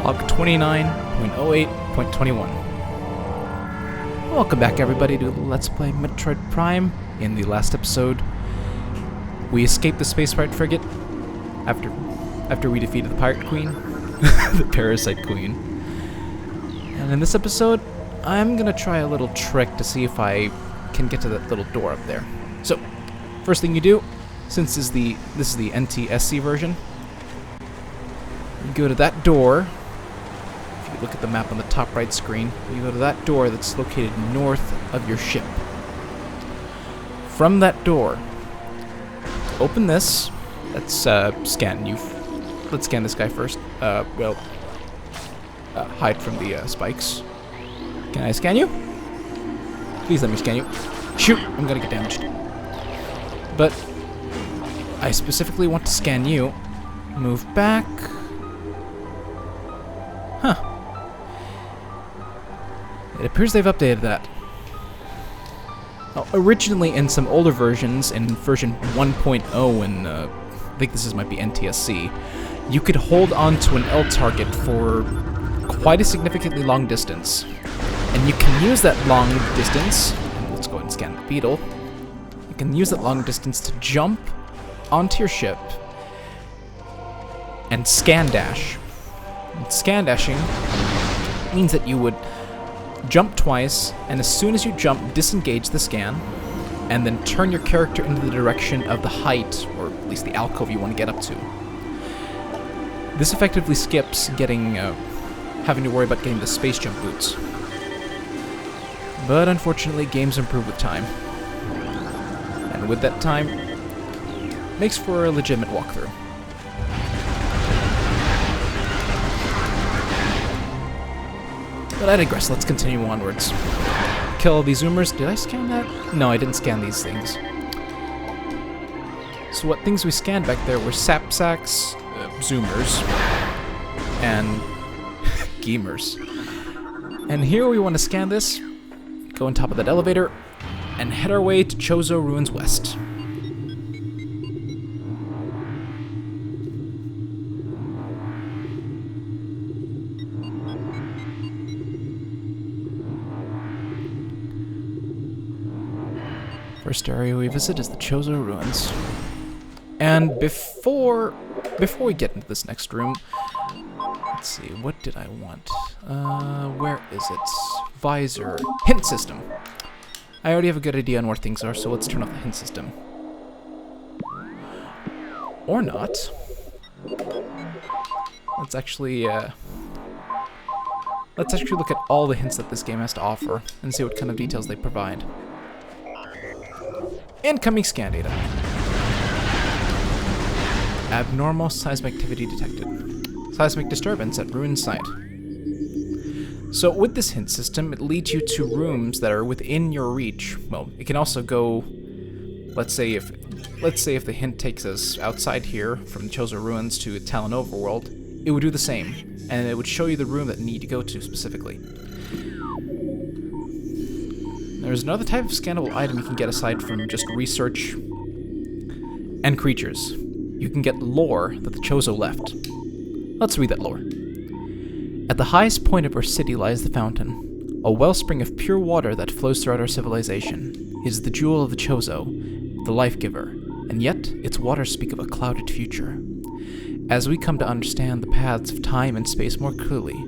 log 29.08.21. Welcome back, everybody, to Let's Play Metroid Prime. In the last episode, we escaped the space pirate frigate after we defeated the pirate queen, the parasite queen. And in this episode, I'm gonna try a little trick to see if I can get to that little door up there. So, first thing you do, since this is the NTSC version, you go to that door. If you look at the map on the top right screen, you go to that door that's located north of your ship. From that door, open this. Let's scan you. Let's scan this guy first. Hide from the spikes. Can I scan you? Please let me scan you. Shoot! I'm gonna get damaged. But I specifically want to scan you. Move back. Huh. It appears they've updated that. Now, originally in some older versions, in version 1.0 and I think this might be NTSC, you could hold on to an L target for quite a significantly long distance. And you can use that long distance, let's go ahead and scan the Beetle, you can use that long distance to jump onto your ship and scan dash. And scan dashing means that you would jump twice, and as soon as you jump, disengage the scan, and then turn your character into the direction of the height, or at least the alcove you want to get up to. This effectively skips having to worry about getting the space jump boots. But unfortunately, games improve with time. And with that time, makes for a legitimate walkthrough. But I digress, let's continue onwards. Kill all these zoomers. Did I scan that? No, I didn't scan these things. So what things we scanned back there were sapsacks, zoomers, and gamers. And here we want to scan this, go on top of that elevator, and head our way to Chozo Ruins West. First area we visit is the Chozo Ruins. And before we get into this next room, let's see, what did I want? Where is it? Visor. Hint system. I already have a good idea on where things are, so let's turn off the hint system. Or not. Let's actually look at all the hints that this game has to offer and see what kind of details they provide. Incoming scan data. Abnormal seismic activity detected. Seismic disturbance at ruin site. So with this hint system, it leads you to rooms that are within your reach. Well, it can also go, let's say if the hint takes us outside here from the Chozo Ruins to Tallon Overworld, it would do the same, and it would show you the room that you need to go to specifically. There's another type of scannable item you can get aside from just research and creatures. You can get lore that the Chozo left. Let's read that lore. At the highest point of our city lies the fountain, a wellspring of pure water that flows throughout our civilization. It is the jewel of the Chozo, the life giver, and yet its waters speak of a clouded future. As we come to understand the paths of time and space more clearly,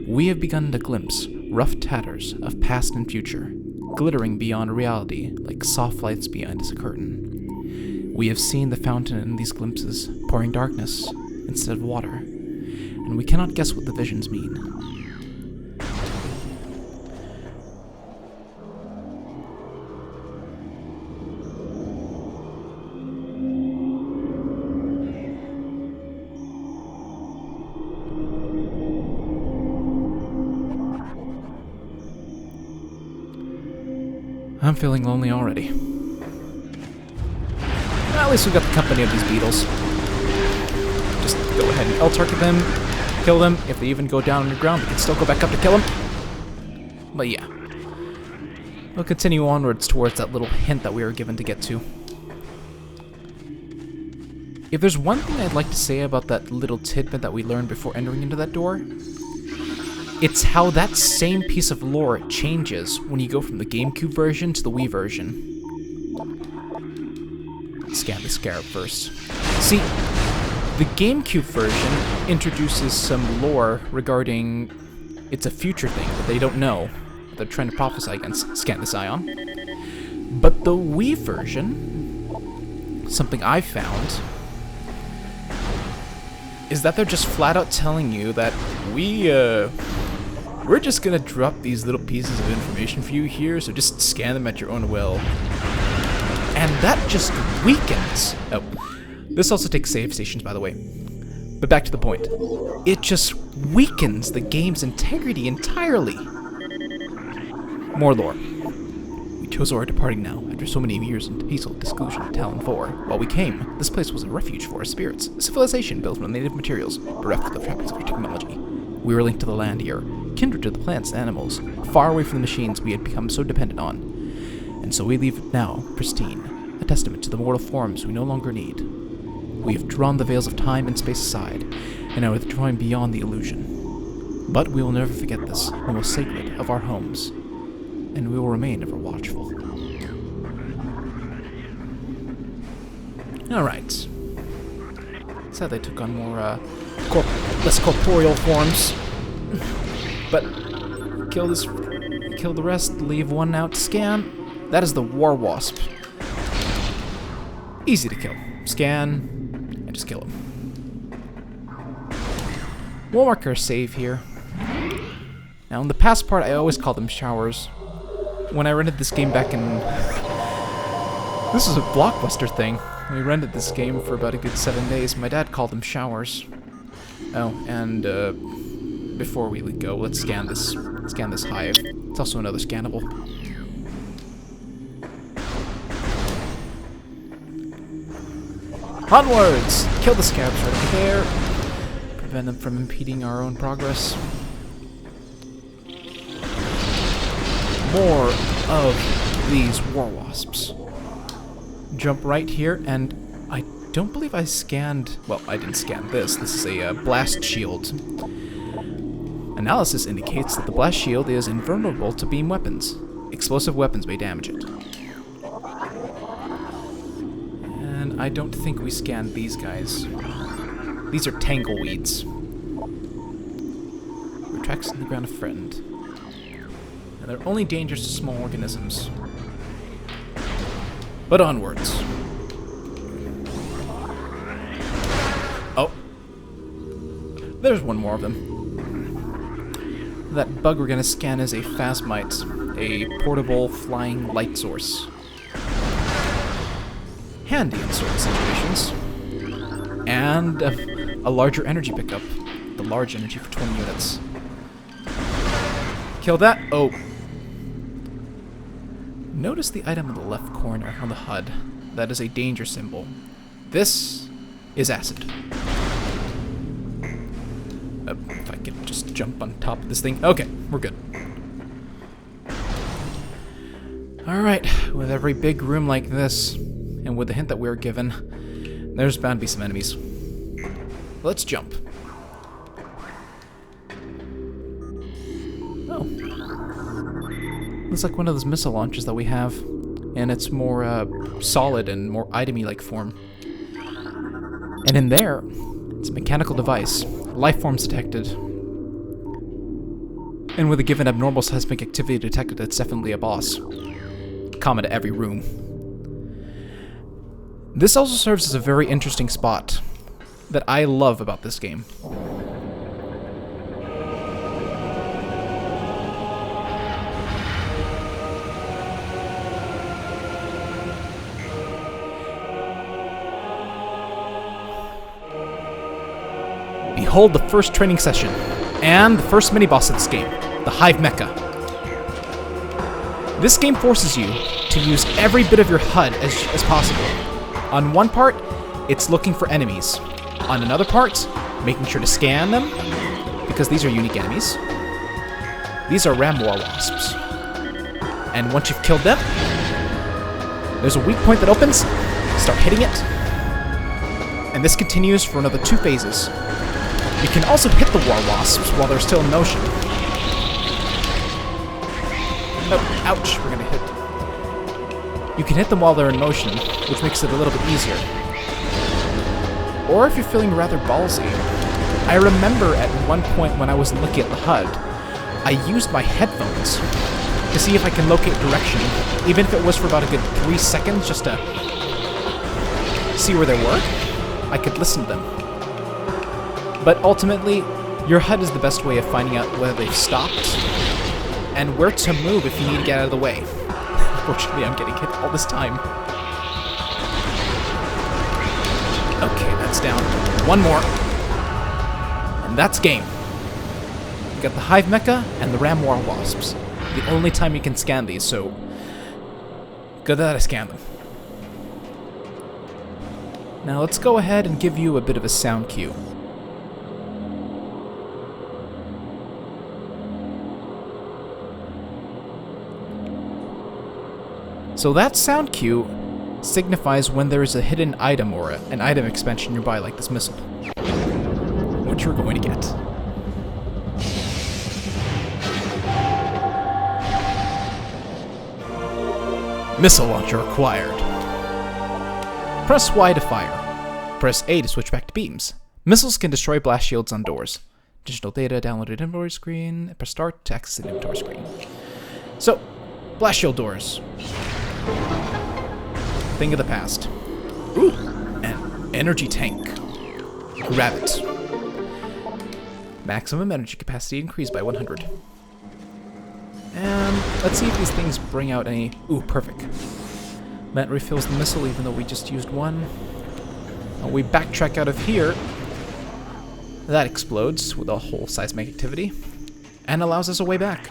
we have begun to glimpse rough tatters of past and future, glittering beyond reality like soft lights behind a curtain. We have seen the fountain in these glimpses, pouring darkness instead of water, and we cannot guess what the visions mean. I'm feeling lonely already. Well, at least we've got the company of these beetles. Just go ahead and L-target them, kill them. If they even go down underground, we can still go back up to kill them. But yeah. We'll continue onwards towards that little hint that we were given to get to. If there's one thing I'd like to say about that little tidbit that we learned before entering into that door, it's how that same piece of lore changes when you go from the GameCube version to the Wii version. Let's scan the scarab first. See, the GameCube version introduces some lore regarding it's a future thing that they don't know. They're trying to prophesy against. Scan this ion. But the Wii version, something I found, is that they're just flat out telling you that we're just gonna drop these little pieces of information for you here, so just scan them at your own will. And that just weakens. Oh, this also takes save stations, by the way. But back to the point. It just weakens the game's integrity entirely. More lore. We chose our departing now, after so many years in peaceful disclusion of Tallon IV. While we came, this place was a refuge for our spirits, a civilization built from native materials, bereft of the trappings of our technology. We were linked to the land here, kindred to the plants and animals, far away from the machines we had become so dependent on. And so we leave it now, pristine, a testament to the mortal forms we no longer need. We have drawn the veils of time and space aside, and are withdrawing beyond the illusion. But we will never forget this, the most sacred of our homes, and we will remain ever watchful. Alright. Sad they took on more, less corporeal forms. But kill the rest, leave one out to scan. That is the War Wasp. Easy to kill. Scan, and just kill him. We'll mark our save here. Now, in the past part, I always call them showers. When I rented this game back in... This is a Blockbuster thing. We rented this game for about a good 7 days. My dad called them showers. Oh, and before we go, let's scan this hive. It's also another scannable. Onwards! Kill the scabs right over there. Prevent them from impeding our own progress. More of these war wasps. Jump right here, and I don't believe I scanned... Well, I didn't scan this. This is a blast shield. Analysis indicates that the blast shield is invulnerable to beam weapons. Explosive weapons may damage it. And I don't think we scanned these guys. These are tangleweeds. Their tracks in the ground have threatened. And they're only dangerous to small organisms. But onwards. Oh. There's one more of them. That bug we're gonna scan is a phasmite, a portable flying light source. Handy in certain situations. And a larger energy pickup. The large energy for 20 units. Kill that. Oh. Notice the item in the left corner on the HUD. That is a danger symbol. This is acid. If I can just jump on top of this thing. Okay, we're good. Alright, with every big room like this, and with the hint that we were given, there's bound to be some enemies. Let's jump. Oh. Looks like one of those missile launchers that we have, and it's more solid and more item-y like form. And in there, it's a mechanical device. Life forms detected. And with a given abnormal seismic activity detected, it's definitely a boss. Common to every room. This also serves as a very interesting spot that I love about this game. Behold the first training session, and the first mini-boss of this game, the Hive Mecca. This game forces you to use every bit of your HUD as possible. On one part, it's looking for enemies. On another part, making sure to scan them, because these are unique enemies. These are ram war wasps. And once you've killed them, there's a weak point that opens, start hitting it, And this continues for another 2 phases. You can also hit the war wasps while they're still in motion. Oh, ouch, we're gonna hit. You can hit them while they're in motion, which makes it a little bit easier. Or if you're feeling rather ballsy. I remember at one point when I was looking at the HUD, I used my headphones to see if I can locate direction, even if it was for about a good 3 seconds, just to see where they were. I could listen to them. But ultimately, your HUD is the best way of finding out whether they've stopped and where to move if you need to get out of the way. Unfortunately, I'm getting hit all this time. Okay, that's down. One more. And that's game. You got the Hive Mecca and the Ram War Wasps. The only time you can scan these, so good that I scanned them. Now let's go ahead and give you a bit of a sound cue. So that sound cue signifies when there is a hidden item or an item expansion nearby, like this missile, which we're going to get. Missile launcher acquired. Press Y to fire. Press A to switch back to beams. Missiles can destroy blast shields on doors. Digital data downloaded inventory screen. Press start to access the inventory screen. So, blast shield doors. Thing of the past. Ooh, an energy tank. Grab it. Maximum energy capacity increased by 100. And let's see if these things bring out any... Ooh, perfect. That refills the missile even though we just used one. We backtrack out of here. That explodes with a whole seismic activity and allows us a way back.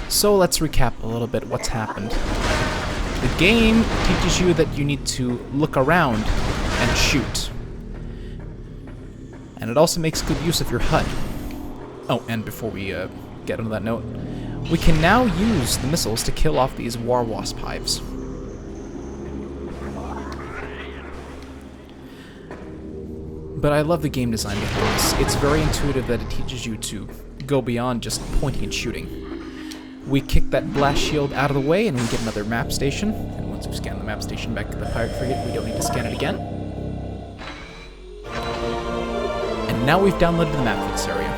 So let's recap a little bit what's happened. The game teaches you that you need to look around and shoot. And it also makes good use of your HUD. Oh, and before we get onto that note, we can now use the missiles to kill off these war wasp hives. But I love the game design behind this. It's very intuitive that it teaches you to go beyond just pointing and shooting. We kick that blast shield out of the way and we get another map station. And once we've scanned the map station back to the pirate frigate, we don't need to scan it again. And now we've downloaded the map for this area.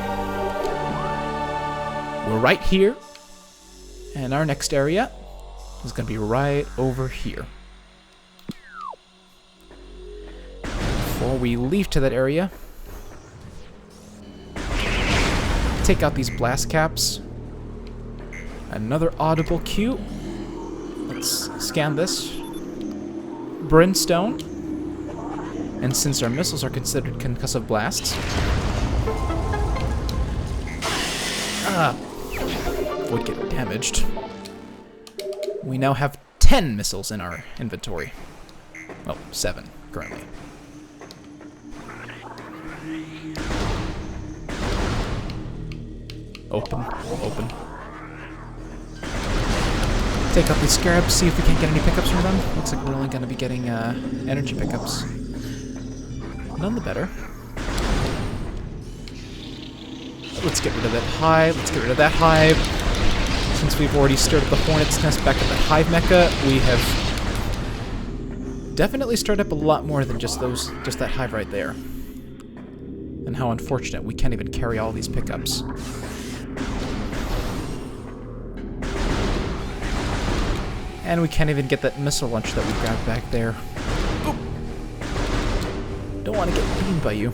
We're right here. And our next area is going to be right over here. Before we leave to that area, take out these blast caps. Another audible cue. Let's scan this. Brimstone. And since our missiles are considered concussive blasts, would get damaged. We now have 10 missiles in our inventory. Well, 7 currently. Open, open. Take out these scarabs, see if we can't get any pickups from them. Looks like we're only going to be getting energy pickups. None the better. Let's get rid of that hive. Let's get rid of that hive. Since we've already stirred up the hornet's nest back at the Hive Mecca, we have definitely stirred up a lot more than just that hive right there. And how unfortunate we can't even carry all these pickups. And we can't even get that missile launcher that we grabbed back there. Oop. Don't want to get beamed by you.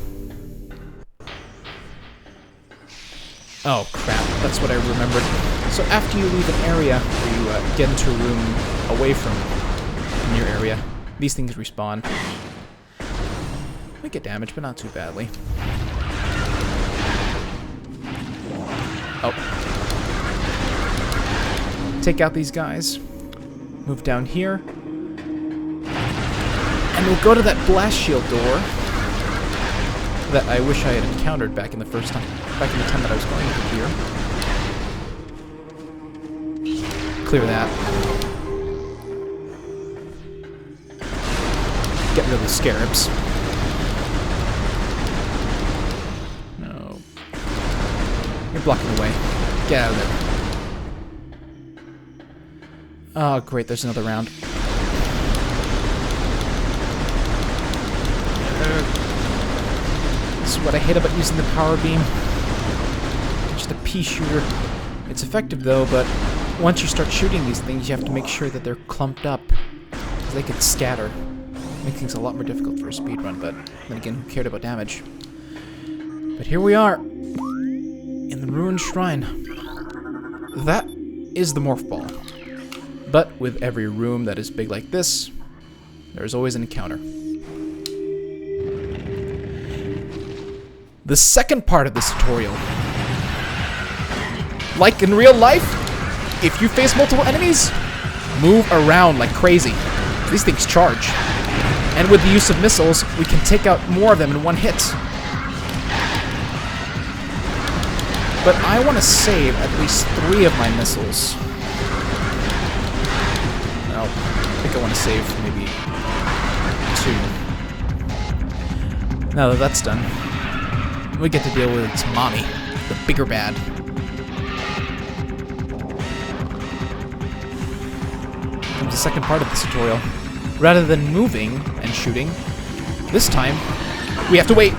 Oh crap, that's what I remembered. So after you leave an area, or you get into a room away from your area, these things respawn. We get damaged, but not too badly. Oh. Take out these guys. Move down here. And we'll go to that blast shield door that I wish I had encountered back in the time that I was going through here. clear that. Get rid of the scarabs. No. You're blocking the way. Get out of there. Oh, great, there's another round. This is what I hate about using the power beam. Just a pea shooter. It's effective though, but once you start shooting these things, you have to make sure that they're clumped up, because they could scatter. Make things a lot more difficult for a speedrun, but then again, who cared about damage? But here we are, in the ruined shrine. That is the Morphball. But with every room that is big like this, there's always an encounter. The second part of this tutorial. Like in real life, if you face multiple enemies, move around like crazy. These things charge. And with the use of missiles, we can take out more of them in one hit. But I want to save at least 3 of my missiles. Well, I think I want to save maybe 2. Now that that's done, we get to deal with its mommy, the bigger bad. Comes the second part of this tutorial. Rather than moving and shooting, this time we have to wait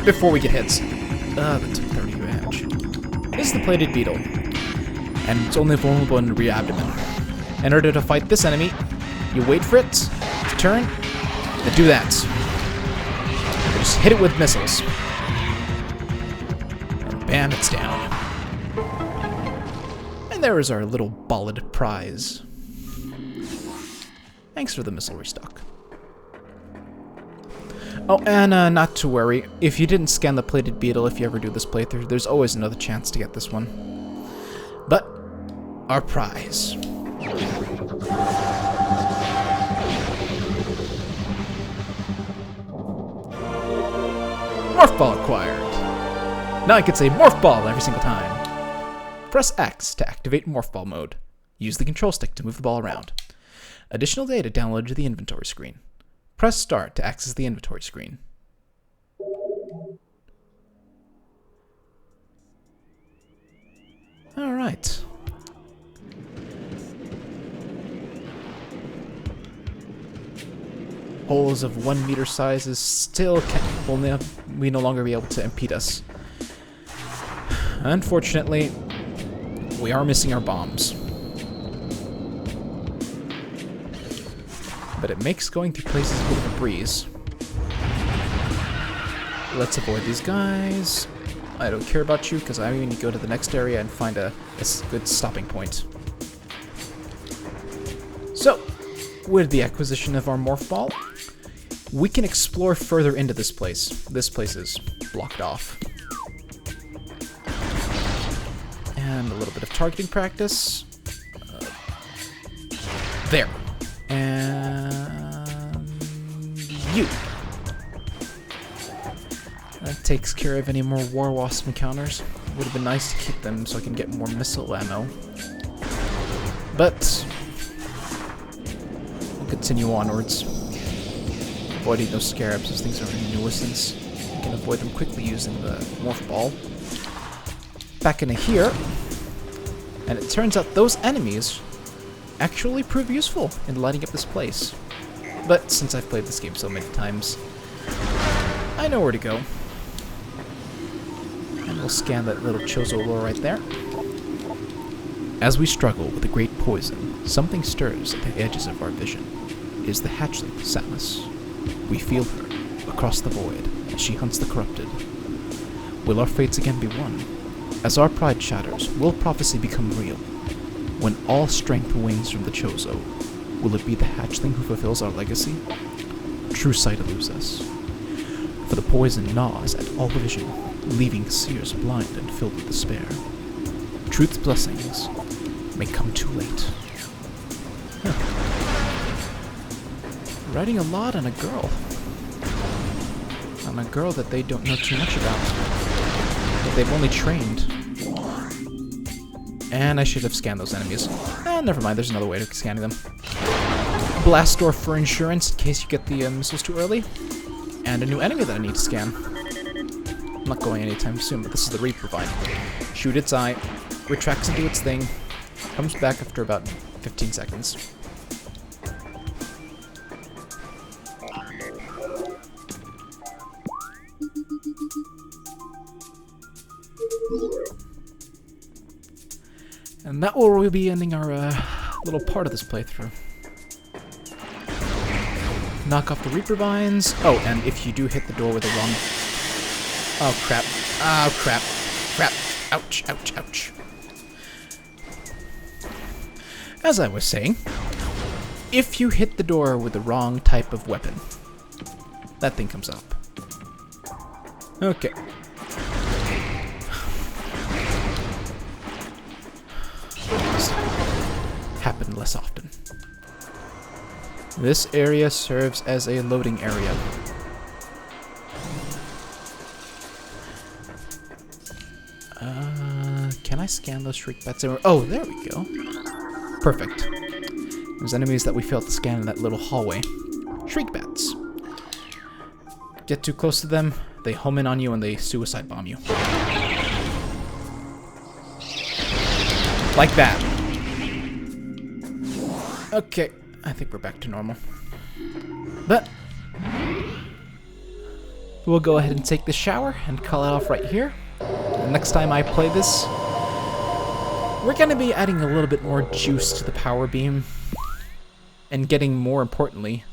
before we get hits. That took 30 damage. This is the plated beetle, and it's only vulnerable in the rear abdomen. In order to fight this enemy, you wait for it to turn, and do that. You just hit it with missiles. And bam, it's down. And there is our little ballad prize. Thanks for the missile restock. Oh, and not to worry, if you didn't scan the plated beetle if you ever do this playthrough, there's always another chance to get this one. But, our prize. Morphball acquired! Now I can say Morphball every single time. Press X to activate Morphball mode. Use the control stick to move the ball around. Additional data downloaded to the inventory screen. Press Start to access the inventory screen. Alright. Holes of 1 meter sizes still will we no longer be able to impede us. Unfortunately, we are missing our bombs. But it makes going through places a bit of a breeze. Let's avoid these guys. I don't care about you, because I need to go to the next area and find a good stopping point. So, with the acquisition of our Morphball, we can explore further into this place. This place is blocked off. And a little bit of targeting practice. There. And you. That takes care of any more War Wasp encounters. Would have been nice to keep them so I can get more missile ammo. But we'll continue onwards. Avoiding those scarabs, those things are a nuisance. You can avoid them quickly using the Morphball. Back into here. And it turns out those enemies actually prove useful in lighting up this place. But since I've played this game so many times, I know where to go. And we'll scan that little Chozo lore right there. As we struggle with the great poison, something stirs at the edges of our vision. It is the hatchling, Samus. We feel her across the void as she hunts the corrupted. Will our fates again be one? As our pride shatters, will prophecy become real? When all strength wanes from the Chozo, will it be the hatchling who fulfills our legacy? True sight eludes us, for the poison gnaws at all vision, leaving seers blind and filled with despair. Truth's blessings may come too late. Writing a lot on a girl. On a girl that they don't know too much about. That they've only trained. And I should have scanned those enemies. Never mind, there's another way to scanning them. Blast door for insurance in case you get the missiles too early. And a new enemy that I need to scan. I'm not going anytime soon, but this is the Reaper Vine. Shoot its eye, retracts into its thing, comes back after about 15 seconds. And that will really be ending our little part of this playthrough. Knock off the Reaper Vines. Oh, and if you do hit the door with the wrong... Oh, crap. Oh, crap. Crap. Ouch, ouch, ouch. As I was saying, if you hit the door with the wrong type of weapon, that thing comes up. Okay. Happen less often. This area serves as a loading area. Can I scan those shriek bats? Oh, there we go. Perfect. There's enemies that we failed to scan in that little hallway. Shriek bats. Get too close to them, they home in on you and they suicide bomb you. Like that. Okay, I think we're back to normal. But we'll go ahead and take the shower and call it off right here. And next time I play this, we're going to be adding a little bit more juice to the power beam. And getting, more importantly,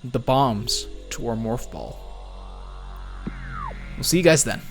the bombs to our Morphball. We'll see you guys then.